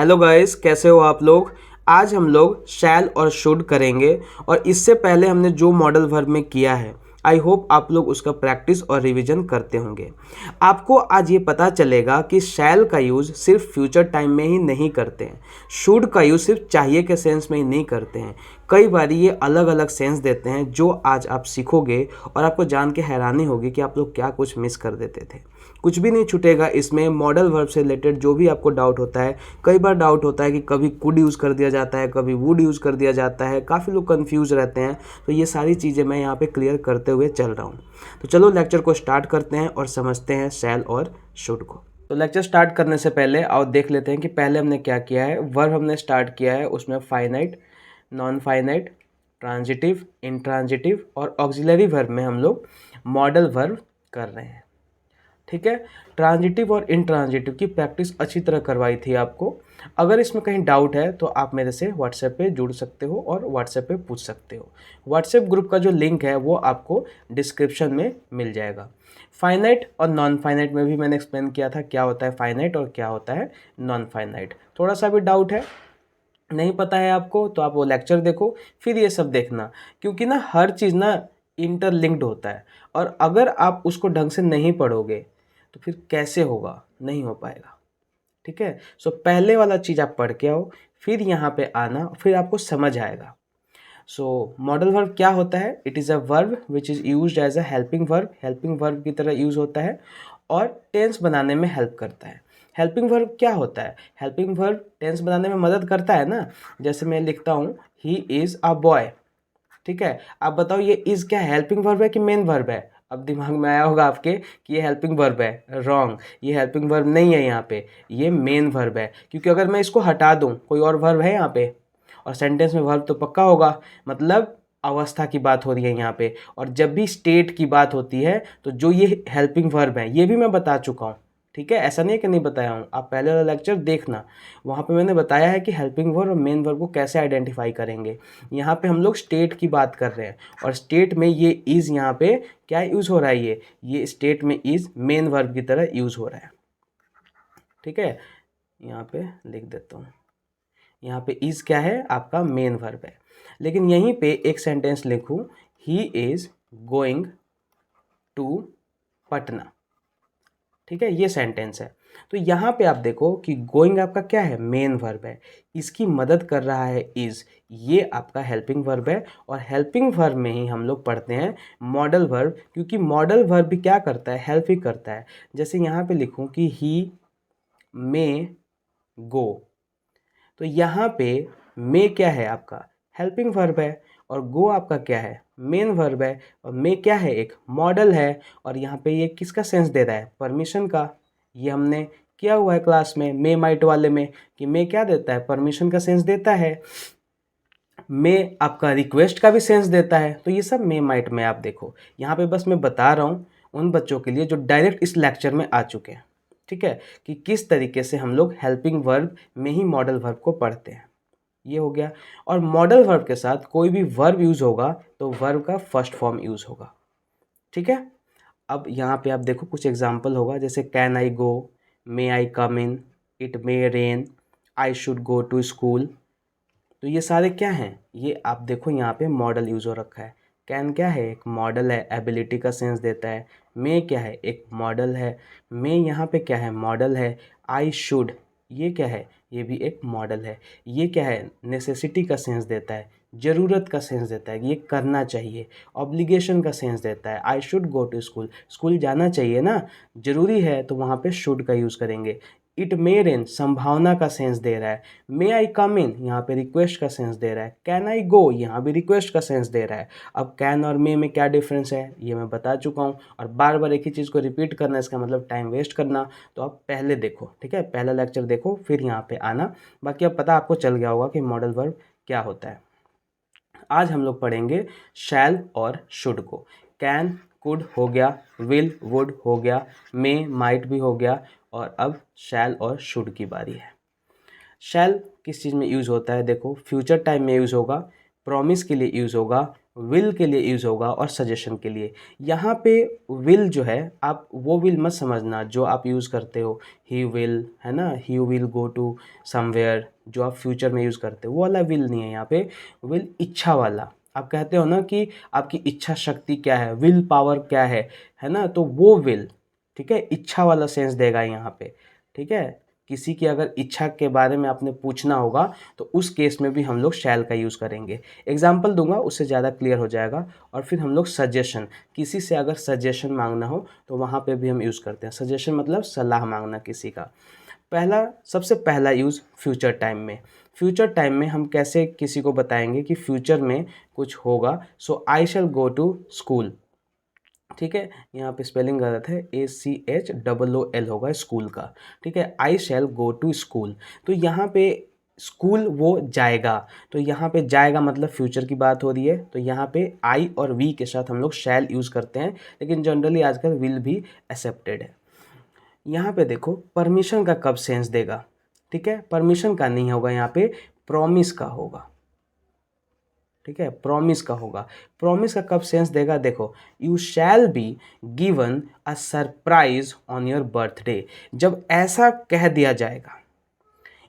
Hello guys, कैसे हो आप लोग। आज हम लोग शैल और शुड करेंगे और इससे पहले हमने जो मॉडल वर्ब में किया है आई होप आप लोग उसका प्रैक्टिस और रिवीजन करते होंगे। आपको आज ये पता चलेगा कि शैल का यूज़ सिर्फ फ्यूचर टाइम में ही नहीं करते हैं, शुड का यूज़ सिर्फ चाहिए के सेंस में ही नहीं करते हैं। कई बार ये अलग अलग सेंस देते हैं जो आज आप सीखोगे और आपको जान के हैरानी होगी कि आप लोग क्या कुछ मिस कर देते थे। कुछ भी नहीं छूटेगा इसमें। मॉडल वर्ब से रिलेटेड जो भी आपको डाउट होता है, कई बार डाउट होता है कि कभी कुड यूज़ कर दिया जाता है, कभी वुड यूज़ कर दिया जाता है, काफ़ी लोग कंफ्यूज रहते हैं। तो ये सारी चीज़ें मैं यहाँ पे क्लियर करते हुए चल रहा हूँ। तो चलो लेक्चर को स्टार्ट करते हैं और समझते हैं शैल और शुड को। तो लेक्चर स्टार्ट करने से पहले आओ देख लेते हैं कि पहले हमने क्या किया है। वर्ब हमने स्टार्ट किया है, उसमें finite, non finite, transitive, intransitive और ऑक्सिलरी वर्ब में हम लोग मॉडल वर्ब कर रहे हैं। ठीक है, ट्रांजिटिव और इंट्रांजिटिव की प्रैक्टिस अच्छी तरह करवाई थी आपको। अगर इसमें कहीं डाउट है तो आप मेरे से व्हाट्सएप पे जुड़ सकते हो और व्हाट्सएप पे पूछ सकते हो। व्हाट्सएप ग्रुप का जो लिंक है वो आपको डिस्क्रिप्शन में मिल जाएगा। फाइनाइट और नॉन फाइनाइट में भी मैंने एक्सप्लेन किया था क्या होता है फाइनाइट और क्या होता है नॉन फाइनाइट। थोड़ा सा भी डाउट है, नहीं पता है आपको, तो आप वो लेक्चर देखो फिर ये सब देखना, क्योंकि ना हर चीज़ ना इंटरलिंक्ड होता है और अगर आप उसको ढंग से नहीं पढ़ोगे तो फिर कैसे होगा, नहीं हो पाएगा। ठीक है, सो पहले वाला चीज़ आप पढ़ के आओ, फिर यहाँ पे आना, फिर आपको समझ आएगा। सो मॉडल वर्ब क्या होता है? It is a verb which is used as a helping verb, helping verb की तरह यूज़ होता है और टेंस बनाने में हेल्प करता है। हेल्पिंग वर्ब क्या होता है? हेल्पिंग वर्ब टेंस बनाने में मदद करता है ना। जैसे मैं लिखता हूँ ही इज़ अ बॉय। ठीक है, आप बताओ ये इज़ क्या है, हेल्पिंग वर्ब है कि मेन वर्ब है? अब दिमाग में आया होगा आपके कि ये हेल्पिंग वर्ब है। रॉन्ग, ये हेल्पिंग वर्ब नहीं है यहाँ पे, ये मेन वर्ब है। क्योंकि अगर मैं इसको हटा दूँ, कोई और वर्ब है यहाँ पे और सेंटेंस में वर्ब तो पक्का होगा, मतलब अवस्था की बात हो रही है यहाँ पे। और जब भी स्टेट की बात होती है तो जो ये हेल्पिंग वर्ब है ये भी मैं बता चुका हूँ। ठीक है, ऐसा नहीं है कि नहीं बताया हूँ, आप पहले वाला लेक्चर देखना, वहाँ पे मैंने बताया है कि हेल्पिंग वर्ब और मेन वर्ब को कैसे आइडेंटिफाई करेंगे। यहाँ पे हम लोग स्टेट की बात कर रहे हैं और स्टेट में ये इज़ यहाँ पे क्या यूज़ हो रहा है, ये स्टेट में इज़ मेन वर्ब की तरह यूज़ हो रहा है। ठीक है, यहाँ पे लिख देता हूँ, यहाँ पे इज़ क्या है, आपका मेन वर्ब है। लेकिन यहीं पे एक सेंटेंस लिखूँ, he is going to Patna. ठीक है, ये सेंटेंस है। तो यहाँ पे आप देखो कि गोइंग आपका क्या है, मेन वर्ब है, इसकी मदद कर रहा है इज़, ये आपका हेल्पिंग वर्ब है। और हेल्पिंग वर्ब में ही हम लोग पढ़ते हैं मॉडल वर्ब, क्योंकि मॉडल वर्ब भी क्या करता है, हेल्प ही करता है। जैसे यहाँ पे लिखूँ कि ही मे गो, तो यहाँ पे मे क्या है आपका, हेल्पिंग वर्ब है, और गो आपका क्या है, मेन वर्ब है, और मे क्या है, एक मॉडल है। और यहाँ पे ये किसका सेंस दे रहा है, परमिशन का। ये हमने किया हुआ है क्लास में मे माइट वाले में कि मे क्या देता है, परमिशन का सेंस देता है। मे आपका रिक्वेस्ट का भी सेंस देता है। तो ये सब मे माइट में आप देखो, यहाँ पे बस मैं बता रहा हूँ उन बच्चों के लिए जो डायरेक्ट इस लेक्चर में आ चुके हैं। ठीक है, कि किस तरीके से हम लोग हेल्पिंग वर्ब में ही मॉडल वर्ब को पढ़ते हैं, ये हो गया। और मॉडल वर्ब के साथ कोई भी वर्ब यूज़ होगा तो वर्ब का फर्स्ट फॉर्म यूज़ होगा। ठीक है, अब यहाँ पे आप देखो कुछ एग्जाम्पल होगा, जैसे can I go, may I come in, it may rain, I should go to school. तो ये सारे क्या हैं, ये आप देखो यहाँ पे मॉडल यूज़ हो रखा है। कैन क्या है, एक मॉडल है, एबिलिटी का सेंस देता है। मे क्या है, एक मॉडल है, मे यहाँ पे क्या है, मॉडल है। आई शुड, ये क्या है, ये भी एक मॉडल है। ये क्या है, नेसेसिटी का सेंस देता है, ज़रूरत का सेंस देता है, ये करना चाहिए। ऑब्लिगेशन का सेंस देता है, I should go to school, school जाना चाहिए ना, ज़रूरी है, तो वहाँ पे शुड का यूज़ करेंगे। इट मे रेन, संभावना का सेंस दे रहा है। मे आई कम इन, यहाँ पे रिक्वेस्ट का सेंस दे रहा है। कैन आई गो, यहाँ भी रिक्वेस्ट का सेंस दे रहा है। अब कैन और मे में क्या डिफरेंस है ये मैं बता चुका हूँ, और बार बार एक ही चीज़ को रिपीट करना इसका मतलब टाइम वेस्ट करना। तो आप पहले देखो, ठीक है, पहला लेक्चर देखो फिर यहाँ पे आना। बाकी अब पता आपको चल गया होगा कि मॉडल वर्ब क्या होता है। आज हम लोग पढ़ेंगे शैल और शुड को। कैन, कुड हो गया, विल, वुड हो गया, मे, माइट भी हो गया, और अब शैल और शुड की बारी है। शैल किस चीज़ में यूज़ होता है, देखो फ्यूचर टाइम में यूज़ होगा, प्रॉमिस के लिए यूज़ होगा, विल के लिए यूज़ होगा और सजेशन के लिए। यहाँ पे विल जो है, आप वो विल मत समझना जो आप यूज़ करते हो, ही विल, है ना, he will go to somewhere, जो आप फ्यूचर में यूज़ करते हो, वो वाला विल नहीं है यहाँ पे। विल इच्छा वाला, आप कहते हो ना कि आपकी इच्छा शक्ति क्या है, विल पावर क्या है ना, तो वो विल, ठीक है, इच्छा वाला सेंस देगा यहाँ पे, ठीक है। किसी की अगर इच्छा के बारे में आपने पूछना होगा तो उस केस में भी हम लोग शैल का यूज़ करेंगे। एग्जाम्पल दूंगा, उससे ज़्यादा क्लियर हो जाएगा। और फिर हम लोग सजेशन, किसी से अगर सजेशन मांगना हो तो वहाँ पे भी हम यूज़ करते हैं। सजेशन मतलब सलाह मांगना किसी का। सबसे पहला यूज़ फ्यूचर टाइम में। फ्यूचर टाइम में हम कैसे किसी को बताएंगे कि फ्यूचर में कुछ होगा। सो आई शैल गो टू स्कूल, ठीक है, यहाँ पे स्पेलिंग गलत है, ACHOOL होगा स्कूल का, ठीक है। आई शैल गो टू स्कूल, तो यहाँ पे स्कूल वो जाएगा, तो यहाँ पे जाएगा मतलब फ्यूचर की बात हो रही है, तो यहाँ पे आई और वी के साथ हम लोग शैल यूज़ करते हैं, लेकिन जनरली आजकल विल भी एक्सेप्टेड है। यहाँ पे देखो परमिशन का कब सेंस देगा, ठीक है, परमिशन का नहीं होगा, यहाँ पे प्रॉमिस का होगा, ठीक है, प्रॉमिस का होगा। प्रॉमिस का कब सेंस देगा, देखो, you shall be given a surprise on your birthday, जब ऐसा कह दिया जाएगा,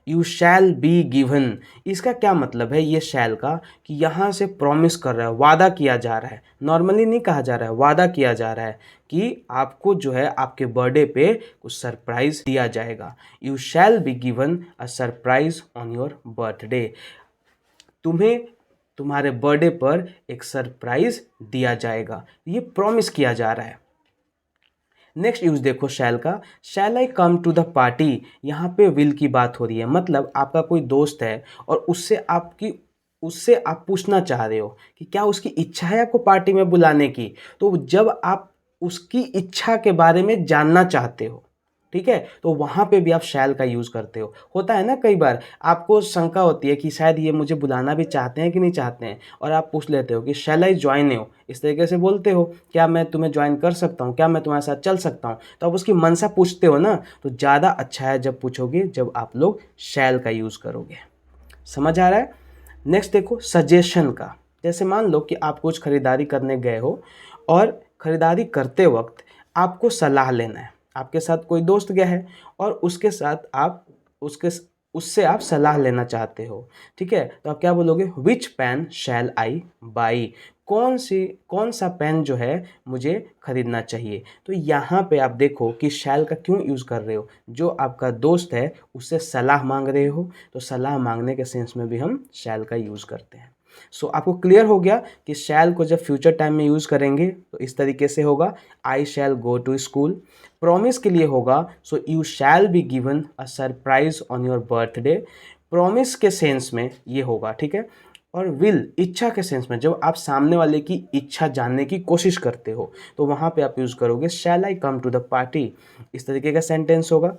यू शैल बी गिवन, इसका क्या मतलब है, ये शैल का, कि यहाँ से प्रॉमिस कर रहा है, वादा किया जा रहा है, नॉर्मली नहीं कहा जा रहा है, वादा किया जा रहा है कि आपको जो है आपके बर्थडे पे कुछ सरप्राइज दिया जाएगा। You shall be given a surprise on your birthday, तुम्हें तुम्हारे बर्थडे पर एक सरप्राइज दिया जाएगा, ये प्रॉमिस किया जा रहा है। नेक्स्ट यूज देखो शैल का, शैल I come to the party, यहाँ पे विल की बात हो रही है, मतलब आपका कोई दोस्त है और उससे आप पूछना चाह रहे हो कि क्या उसकी इच्छा है आपको पार्टी में बुलाने की, तो जब आप उसकी इच्छा के बारे में जानना चाहते हो, ठीक है, तो वहाँ पे भी आप शैल का यूज़ करते हो। होता है ना, कई बार आपको शंका होती है कि शायद ये मुझे बुलाना भी चाहते हैं कि नहीं चाहते हैं, और आप पूछ लेते हो कि शैल आई ज्वाइन यू, इस तरीके से बोलते हो, क्या मैं तुम्हें ज्वाइन कर सकता हूँ, क्या मैं तुम्हारे साथ चल सकता हूँ, तो आप उसकी मनसा पूछते हो ना, तो ज़्यादा अच्छा है जब पूछोगे जब आप लोग शैल का यूज़ करोगे। समझ आ रहा है। नेक्स्ट देखो सजेशन का, जैसे मान लो कि आप कुछ खरीदारी करने गए हो और खरीदारी करते वक्त आपको सलाह लेना है, आपके साथ कोई दोस्त गया है और उसके साथ आप उससे आप सलाह लेना चाहते हो, ठीक है, तो आप क्या बोलोगे, विच पेन शैल आई बाई, कौन सा पेन जो है मुझे खरीदना चाहिए। तो यहाँ पे आप देखो कि शैल का क्यों यूज़ कर रहे हो, जो आपका दोस्त है उससे सलाह मांग रहे हो, तो सलाह मांगने के सेंस में भी हम शैल का यूज़ करते हैं। सो आपको क्लियर हो गया कि शैल को जब फ्यूचर टाइम में यूज़ करेंगे तो इस तरीके से होगा, आई शैल गो टू स्कूल। प्रॉमिस के लिए होगा, so you shall be given a surprise on your birthday, promise के सेंस में ये होगा, ठीक है। और विल इच्छा के सेंस में, जब आप सामने वाले की इच्छा जानने की कोशिश करते हो तो वहाँ पे आप यूज़ करोगे shall I come to the party, इस तरीके का सेंटेंस होगा।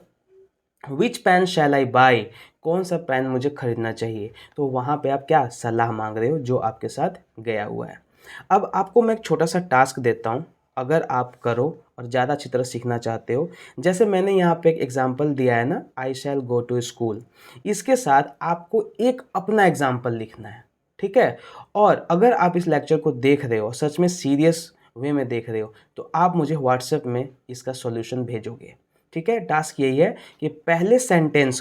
विच पेन शैल आई बाई, कौन सा पेन मुझे खरीदना चाहिए, तो वहाँ पे आप क्या सलाह मांग रहे हो जो आपके साथ गया हुआ है। अब आपको मैं एक छोटा सा टास्क देता हूँ, अगर आप करो और ज़्यादा अच्छी तरह सीखना चाहते हो, जैसे मैंने यहाँ पे एक एग्जांपल दिया है ना, आई शैल गो टू स्कूल, इसके साथ आपको एक अपना एग्जांपल लिखना है, ठीक है। और अगर आप इस लेक्चर को देख रहे हो, सच में सीरियस वे में देख रहे हो, तो आप मुझे व्हाट्सएप में इसका सॉल्यूशन भेजोगे, ठीक है। टास्क यही है कि पहले सेंटेंस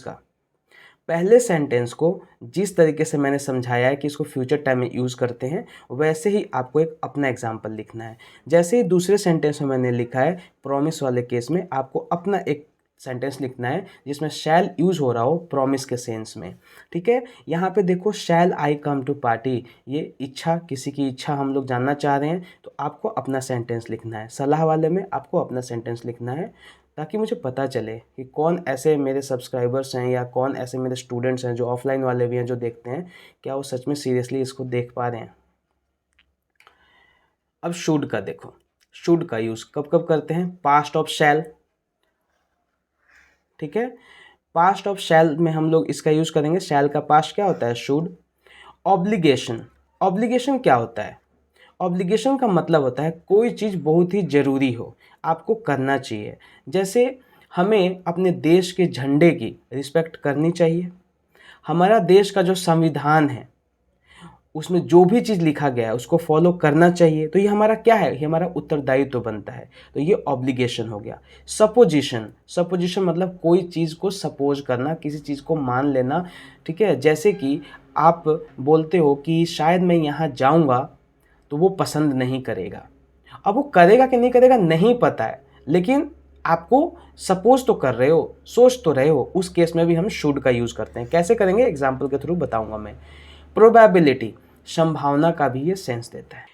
को जिस तरीके से मैंने समझाया है कि इसको फ्यूचर टाइम में यूज़ करते हैं, वैसे ही आपको एक अपना एग्जांपल लिखना है। जैसे ही दूसरे सेंटेंस में मैंने लिखा है, प्रॉमिस वाले केस में आपको अपना एक सेंटेंस लिखना है जिसमें शैल यूज़ हो रहा हो प्रॉमिस के सेंस में, ठीक है। यहाँ पे देखो शैल आई कम टू पार्टी, ये इच्छा, किसी की इच्छा हम लोग जानना चाह रहे हैं, तो आपको अपना सेंटेंस लिखना है। सलाह वाले में आपको अपना सेंटेंस लिखना है, ताकि मुझे पता चले कि कौन ऐसे मेरे सब्सक्राइबर्स हैं या कौन ऐसे मेरे स्टूडेंट्स हैं जो ऑफलाइन वाले भी हैं जो देखते हैं, क्या वो सच में सीरियसली इसको देख पा रहे हैं। अब शुड का देखो, शुड का यूज़ कब कब करते हैं, पास्ट ऑफ शैल, ठीक है। पास्ट ऑफ शैल में हम लोग इसका यूज़ करेंगे, शैल का पास्ट क्या होता है, शुड। ऑब्लिगेशन, ऑब्लिगेशन क्या होता है, ऑब्लिगेशन का मतलब होता है कोई चीज़ बहुत ही ज़रूरी हो, आपको करना चाहिए। जैसे हमें अपने देश के झंडे की रिस्पेक्ट करनी चाहिए, हमारा देश का जो संविधान है उसमें जो भी चीज़ लिखा गया है उसको फॉलो करना चाहिए। तो ये हमारा क्या है, ये हमारा उत्तरदायित्व बनता है। तो ये ऑब्लिगेशन हो गया। सपोजिशन, सपोजिशन मतलब कोई चीज़ को सपोज करना, किसी चीज़ को मान लेना, ठीक है। जैसे कि आप बोलते हो कि शायद मैं यहाँ जाऊँगा तो वो पसंद नहीं करेगा। अब वो करेगा कि नहीं करेगा नहीं पता है, लेकिन आपको सपोज तो कर रहे हो, सोच तो रहे हो। उस केस में भी हम शुड का यूज़ करते हैं। कैसे करेंगे, एग्जाम्पल के थ्रू बताऊंगा मैं। प्रोबेबिलिटी, संभावना का भी ये सेंस देता है।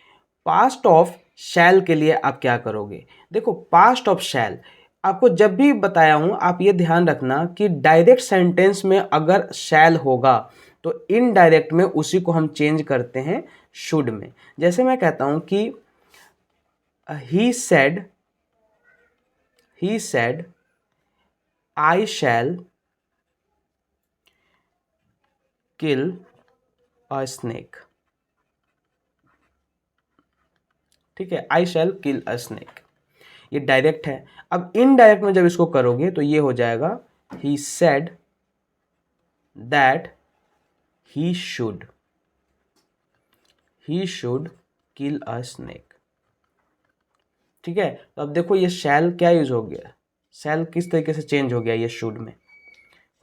पास्ट ऑफ शैल के लिए आप क्या करोगे, देखो पास्ट ऑफ शैल आपको जब भी बताया हूं, आप ये ध्यान रखना कि डायरेक्ट सेंटेंस में अगर शैल होगा तो इनडायरेक्ट में उसी को हम चेंज करते हैं शुड में। जैसे मैं कहता हूं कि he said I shell kill a snake, ठीक है, आई शैल किल अ स्नेक, ये डायरेक्ट है। अब इनडायरेक्ट में जब इसको करोगे तो ये हो जाएगा he said that he should kill a snake, ठीक है। तो अब देखो ये शैल क्या यूज हो गया, शैल किस तरीके से चेंज हो गया, ये शुड में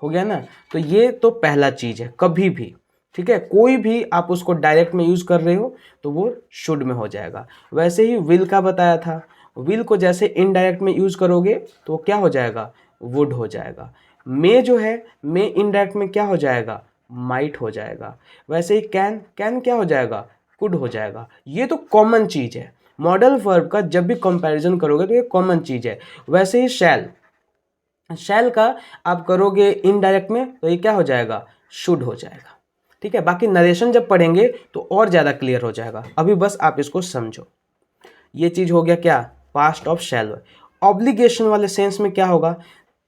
हो गया ना। तो ये तो पहला चीज है कभी भी, ठीक है, कोई भी आप उसको डायरेक्ट में यूज कर रहे हो तो वो शुड में हो जाएगा। वैसे ही विल का बताया था, विल को जैसे इनडायरेक्ट में यूज करोगे तो क्या हो जाएगा, वुड हो जाएगा। मे जो है, मे इनडायरेक्ट में क्या हो जाएगा, माइट हो जाएगा। वैसे ही कैन, कैन क्या हो जाएगा, कुड हो जाएगा। ये तो कॉमन चीज है, मॉडल वर्ब का जब भी कंपैरिजन करोगे तो ये कॉमन चीज है। वैसे ही शैल, शैल का आप करोगे इनडायरेक्ट में तो ये क्या हो जाएगा, शुड हो जाएगा, ठीक है। बाकी नरेशन जब पढ़ेंगे तो और ज़्यादा क्लियर हो जाएगा, अभी बस आप इसको समझो। ये चीज़ हो गया क्या, पास्ट ऑफ शैल। ऑब्लिगेशन वाले सेंस में क्या होगा,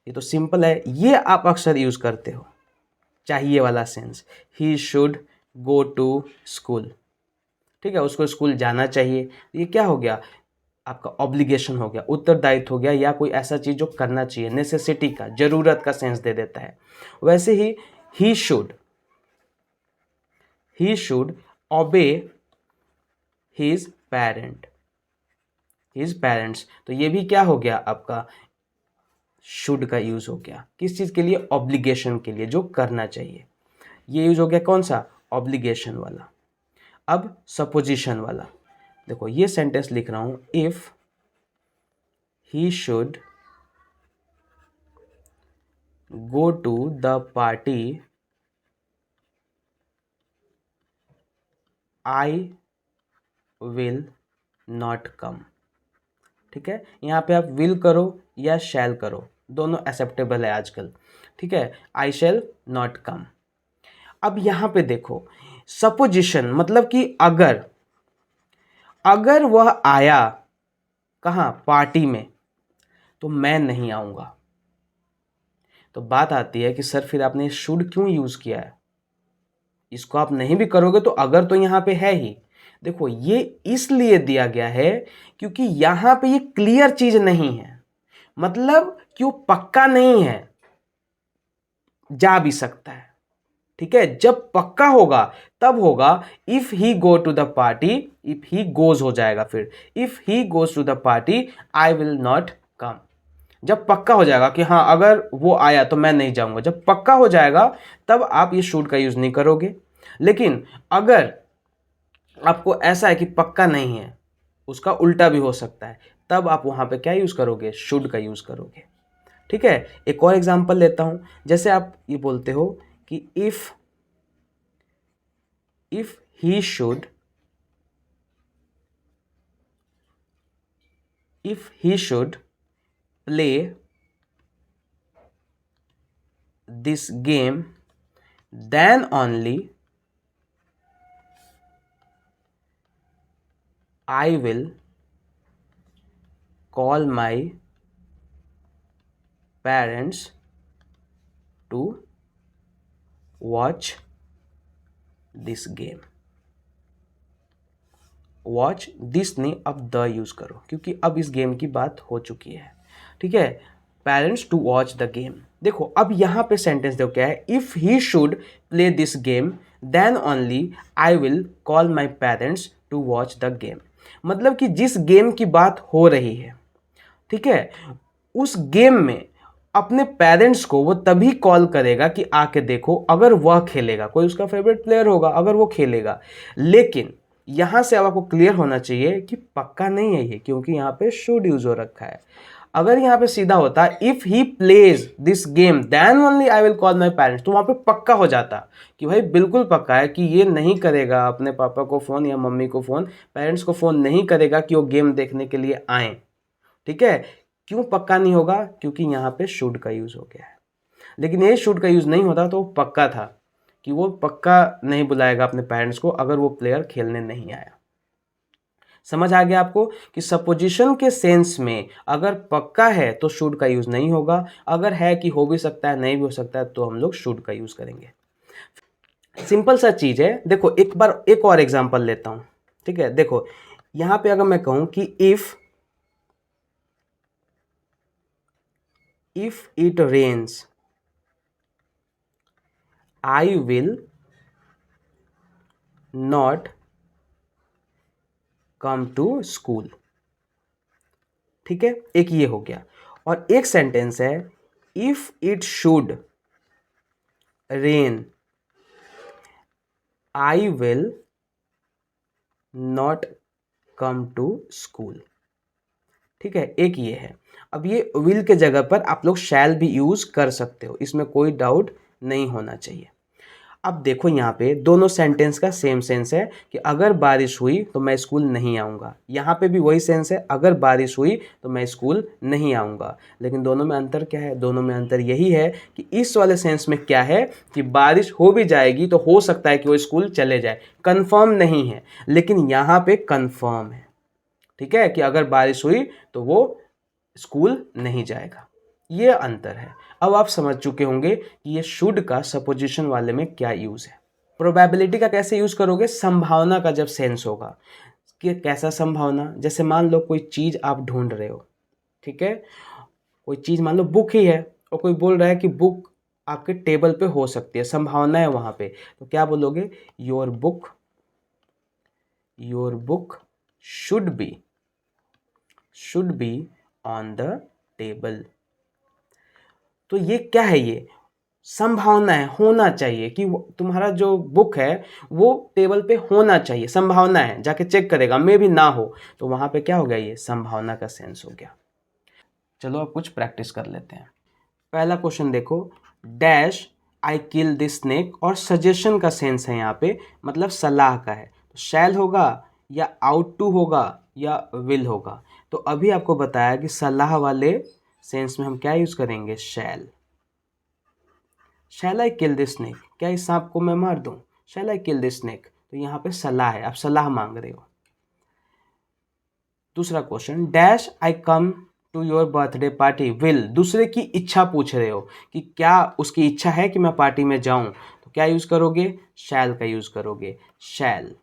ये तो सिंपल है, ये आप अक्सर यूज़ करते हो, चाहिए वाला sense, he should go to school, ठीक है, उसको स्कूल जाना चाहिए। ये क्या हो गया, आपका ऑब्लिगेशन हो गया, उत्तरदायित्व हो गया, या कोई ऐसा चीज जो करना चाहिए, नेसेसिटी का, जरूरत का सेंस दे देता है। वैसे ही शुड ओबे हिज पेरेंट्स, तो ये भी क्या हो गया आपका, शुड का यूज हो गया। किस चीज के लिए, ऑब्लिगेशन के लिए, जो करना चाहिए। ये यूज हो गया कौन सा, ऑब्लिगेशन वाला। अब सपोजिशन वाला, देखो ये सेंटेंस लिख रहा हूं, if he should go to the party I will not come, ठीक है। यहाँ पे आप will करो या shall करो, दोनों एक्सेप्टेबल है आजकल, ठीक है। I shall not come। अब यहाँ पे देखो सपोजिशन मतलब कि अगर वह आया कहाँ, पार्टी में, तो मैं नहीं आऊंगा। तो बात आती है कि सर फिर आपने शुड क्यों यूज किया है, इसको आप नहीं भी करोगे तो अगर तो यहां पे है ही। देखो ये इसलिए दिया गया है क्योंकि यहां पे ये क्लियर चीज नहीं है, मतलब कि वो पक्का नहीं है, जा भी सकता है, ठीक है। जब पक्का होगा तब होगा if he go to the party, if he goes हो जाएगा, फिर if he goes to the party I will not come. जब पक्का हो जाएगा कि हाँ अगर वो आया तो मैं नहीं जाऊंगा, जब पक्का हो जाएगा तब आप ये शुड का यूज नहीं करोगे। लेकिन अगर आपको ऐसा है कि पक्का नहीं है, उसका उल्टा भी हो सकता है, तब आप वहां पे क्या यूज करोगे, शुड का यूज करोगे, ठीक है। एक और एग्जांपल लेता हूं, जैसे आप ये बोलते हो कि if he should play this game then only I will call my parents to watch this game। Watch this नहीं, अब द यूज करो क्योंकि अब इस गेम की बात हो चुकी है, ठीक है। Parents to watch the game, देखो अब यहाँ पे सेंटेंस देखो क्या है, if he should play this game then only I will call my parents to watch the game. मतलब कि जिस गेम की बात हो रही है, ठीक है, उस गेम में अपने पेरेंट्स को वो तभी कॉल करेगा कि आके देखो, अगर वह खेलेगा, कोई उसका फेवरेट प्लेयर होगा, अगर वो खेलेगा। लेकिन यहां से अब आपको क्लियर होना चाहिए कि पक्का नहीं है ये, क्योंकि यहां पे शुड यूज हो रखा है। अगर यहाँ पे सीधा होता if he plays this game then only I will call my parents, तो वहां पे पक्का हो जाता कि भाई बिल्कुल पक्का है कि ये नहीं करेगा अपने पापा को फ़ोन या मम्मी को फ़ोन, पेरेंट्स को फ़ोन नहीं करेगा कि वो गेम देखने के लिए आए। ठीक है, क्यों पक्का नहीं होगा? क्योंकि यहाँ पे शुड का यूज़ हो गया है। लेकिन ये शुड का यूज़ नहीं होता तो पक्का था कि वो पक्का नहीं बुलाएगा अपने पेरेंट्स को अगर वो प्लेयर खेलने नहीं आया। समझ आ गया आपको कि सपोजिशन के सेंस में अगर पक्का है तो शुड का यूज़ नहीं होगा, अगर है कि हो भी सकता है नहीं भी हो सकता है तो हम लोग शुड का यूज़ करेंगे। सिंपल सा चीज़ है। देखो एक बार एक और एग्जांपल लेता हूँ, ठीक है। देखो यहाँ पे अगर मैं कहूँ कि if it rains I will not come to school, ठीक है, एक ये हो गया। और एक सेंटेंस है if it should rain I will not come to school, ठीक है, एक ये है। अब ये विल के जगह पर आप लोग शैल भी यूज कर सकते हो, इसमें कोई डाउट नहीं होना चाहिए। अब देखो यहाँ पे दोनों सेंटेंस का सेम सेंस है कि अगर बारिश हुई तो मैं स्कूल नहीं आऊँगा। यहाँ पे भी वही सेंस है, अगर बारिश हुई तो मैं स्कूल नहीं आऊँगा। लेकिन दोनों में अंतर क्या है? दोनों में अंतर यही है कि इस वाले सेंस में क्या है कि बारिश हो भी जाएगी तो हो सकता है कि वो स्कूल चले जाए, कंफर्म नहीं है। लेकिन यहाँ पे कंफर्म है, ठीक है, कि अगर बारिश हुई तो वो स्कूल नहीं जाएगा। ये अंतर है। अब आप समझ चुके होंगे कि ये शुड का सपोजिशन वाले में क्या यूज़ है। प्रोबेबिलिटी का कैसे यूज़ करोगे? संभावना का जब सेंस होगा कि कैसा संभावना, जैसे मान लो कोई चीज़ आप ढूंढ रहे हो, ठीक है, कोई चीज़ मान लो बुक ही है और कोई बोल रहा है कि बुक आपके टेबल पे हो सकती है, संभावना है वहाँ पे, तो क्या बोलोगे? Your book should be on the table. तो ये क्या है? ये संभावना है, होना चाहिए कि तुम्हारा जो बुक है वो टेबल पे होना चाहिए, संभावना है, जाके चेक करेगा, मे भी ना हो, तो वहां पे क्या हो गया? ये संभावना का सेंस हो गया। चलो अब कुछ प्रैक्टिस कर लेते हैं। पहला क्वेश्चन देखो, dash I kill this snake, और सजेशन का सेंस है यहाँ पे, मतलब सलाह का है, तो शैल होगा या आउट टू होगा या विल होगा। तो अभी आपको बताया कि सलाह वाले सेंस में हम क्या यूज करेंगे? शैल आई किल दिस स्नेक, क्या इस सांप को मैं मार दूं? शैल आई किल दिस स्नेक, तो यहाँ पे सलाह है, आप सलाह मांग रहे हो। दूसरा question, dash I come to your birthday party will, दूसरे की इच्छा पूछ रहे हो कि क्या उसकी इच्छा है कि मैं पार्टी में जाऊं, तो क्या यूज करोगे? शैल का यूज करोगे। Shall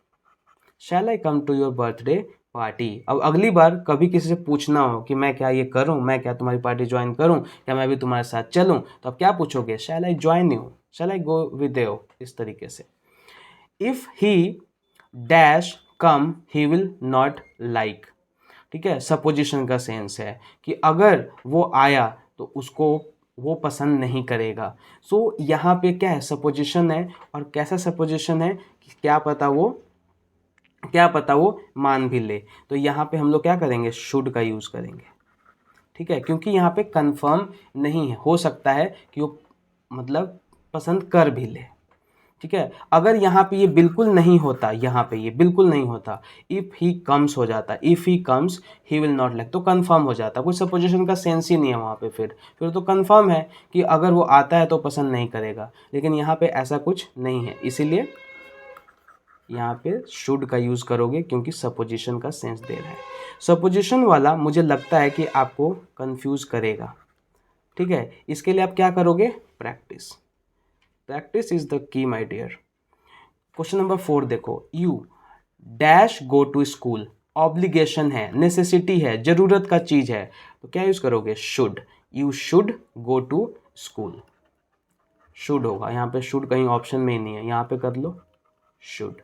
I come to your birthday party. अब अगली बार कभी किसी से पूछना हो कि मैं क्या ये करूं, मैं क्या तुम्हारी पार्टी ज्वाइन करूं, या मैं भी तुम्हारे साथ चलूं, तो अब क्या पूछोगे? Shall I join you, shall I go with you, इस तरीके से। If he dash come he will not like, ठीक है, सपोजिशन का सेंस है कि अगर वो आया तो उसको वो पसंद नहीं करेगा। सो यहाँ पे क्या है? सपोजिशन है, और कैसा सपोजिशन है कि क्या पता वो मान भी ले। तो यहाँ पे हम लोग क्या करेंगे? शुड का यूज़ करेंगे, ठीक है, क्योंकि यहाँ पे कंफर्म नहीं है, हो सकता है कि वो मतलब पसंद कर भी ले, ठीक है। अगर यहाँ पे ये बिल्कुल नहीं होता, यहाँ पे ये बिल्कुल नहीं होता, इफ़ ही कम्स हो जाता, if he comes he will not like, तो कंफर्म हो जाता, कोई सपोजिशन का सेंस ही नहीं है वहाँ पे। फिर तो कंफर्म है कि अगर वो आता है तो पसंद नहीं करेगा। लेकिन यहाँ पे ऐसा कुछ नहीं है, इसीलिए यहाँ पे शुड का यूज़ करोगे, क्योंकि सपोजिशन का सेंस दे रहा है। सपोजिशन वाला मुझे लगता है कि आपको कंफ्यूज करेगा, ठीक है। इसके लिए आप क्या करोगे? Practice is the key my dear. Question number 4 देखो, you dash go to school, obligation है, नेसेसिटी है, जरूरत का चीज है, तो क्या यूज करोगे? Should. You should go to school. Should होगा, यहाँ पे शुड कहीं ऑप्शन में ही नहीं है, यहाँ पे कर लो शुड।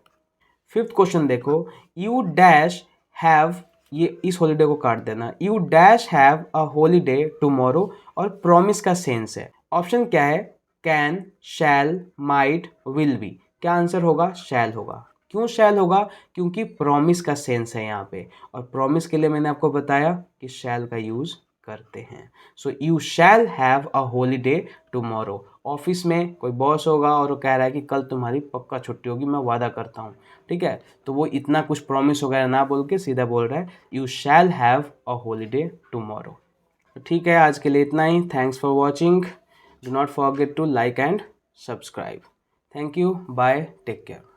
फिफ्थ क्वेश्चन देखो, यू डैश हैव, ये इस हॉलीडे को काट देना, you dash have a holiday tomorrow, और प्रॉमिस का सेंस है। ऑप्शन क्या है, can, shall, might, will be. क्या आंसर होगा, शैल होगा। क्यों शैल होगा, क्योंकि प्रॉमिस का सेंस है यहाँ पे, और प्रॉमिस के लिए मैंने आपको बताया कि शैल का यूज करते हैं। So you shall have a holiday tomorrow. Office में कोई बॉस होगा और वो कह रहा है कि कल तुम्हारी पक्का छुट्टी होगी, मैं वादा करता हूँ, ठीक है, तो वो इतना कुछ प्रॉमिस वगैरह ना बोल के सीधा बोल रहा है you shall have a holiday tomorrow. तो ठीक है, आज के लिए इतना ही। Thanks for watching, do not forget to like and subscribe. Thank you, bye, take care.